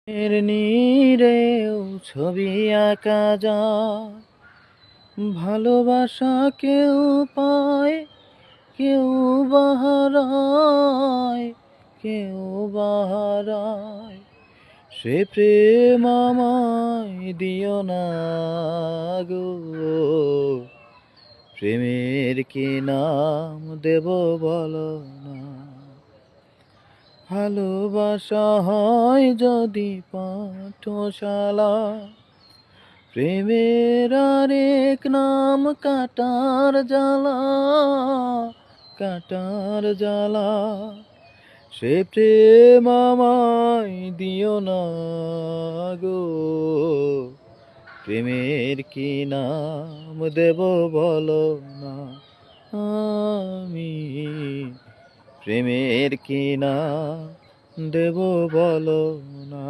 এর নীড়েও ছবি আঁকা যায়, ভালোবাসা কেউ পায়, কেউ বাহারায়, কেউ বাহারায়। সে প্রেম আমায় দিও না গো, প্রেমের কি নাম দেব বলো না। ভালোবাসা হয় যদি পাঠশালা, প্রেমের আরেক নাম কাটার জ্বালা, কাটার জ্বালা। সে প্রেম আমায় দিও না গো, প্রেমের কি নাম দেব বলো না। আমি প্রেমের কি নাম দেব বলো না।